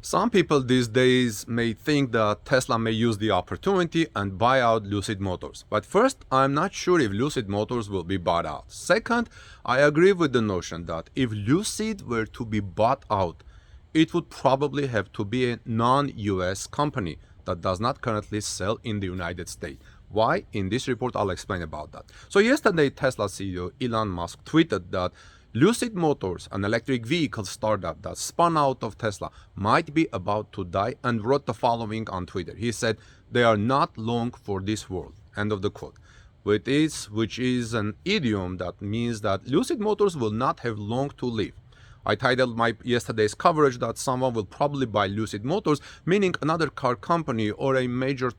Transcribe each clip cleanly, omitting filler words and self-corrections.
Some people these days may think that Tesla may use the opportunity and buy out Lucid Motors. But first, I'm not sure if Lucid Motors will be bought out. Second, I agree with the notion that if Lucid were to be bought out, it would probably have to be a non-US company that does not currently sell in the United States. Why? In this report, I'll explain about that. So yesterday, Tesla CEO Elon Musk tweeted that Lucid Motors, an electric vehicle startup that spun out of Tesla, might be about to die, and wrote the following on Twitter. He said, "They are not long for this world." End of the quote. Which is an idiom that means that Lucid Motors will not have long to live. I titled my yesterday's coverage that someone will probably buy Lucid Motors, meaning another car company or a major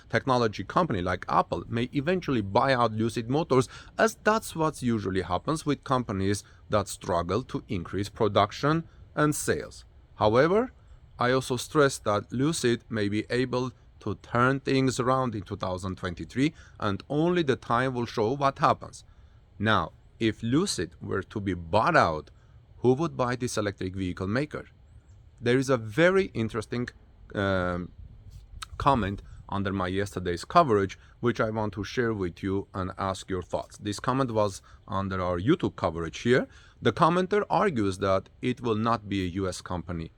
technology company like Apple may eventually buy out Lucid Motors, as that's what usually happens with companies that struggle to increase production and sales. However, I also stress that Lucid may be able to turn things around in 2023, and only the time will show what happens. Now, if Lucid were to be bought out, who would buy this electric vehicle maker? There is a very interesting comment under my yesterday's coverage, which I want to share with you and ask your thoughts. This comment was under our YouTube coverage here. The commenter argues that it will not be a US company,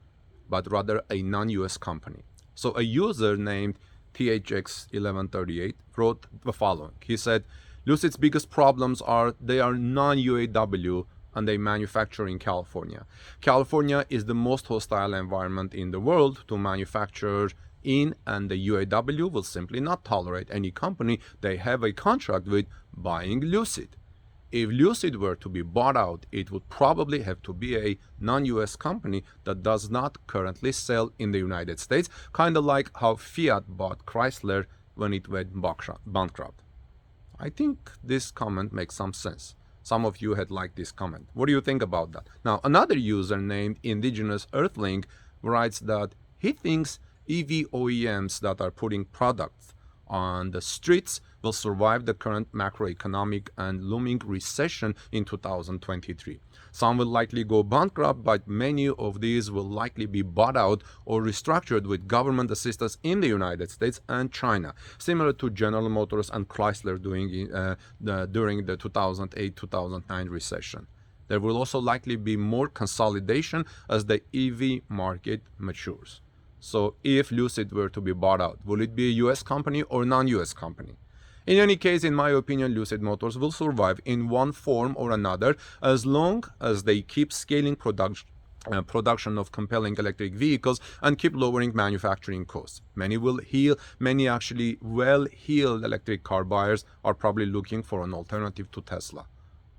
but rather a non-US company. So a user named THX1138 wrote the following. He said, Lucid's biggest problems are they are non-UAW and they manufacture in California. California is the most hostile environment in the world to manufacture in, and the UAW will simply not tolerate any company they have a contract with buying Lucid. If Lucid were to be bought out, it would probably have to be a non-US company that does not currently sell in the United States, kind of like how Fiat bought Chrysler when it went bankrupt. I think this comment makes some sense. Some of you had liked this comment. What do you think about that? Now, another user named Indigenous Earthling writes that he thinks EV OEMs that are putting products on the streets will survive the current macroeconomic and looming recession in 2023. Some will likely go bankrupt, but many of these will likely be bought out or restructured with government assistance in the United States and China, similar to General Motors and Chrysler doing during the 2008-2009 recession. There will also likely be more consolidation as the EV market matures. So if Lucid were to be bought out, will it be a US company or non-US company? In any case, in my opinion, Lucid Motors will survive in one form or another as long as they keep scaling production of compelling electric vehicles and keep lowering manufacturing costs. Many actually well-heeled electric car buyers are probably looking for an alternative to Tesla.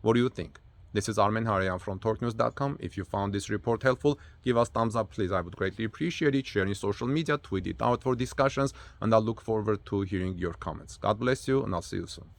What do you think? This is Armen Harayan from TorqueNews.com. If you found this report helpful, give us thumbs up, please. I would greatly appreciate it. Share in social media, tweet it out for discussions, and I'll look forward to hearing your comments. God bless you, and I'll see you soon.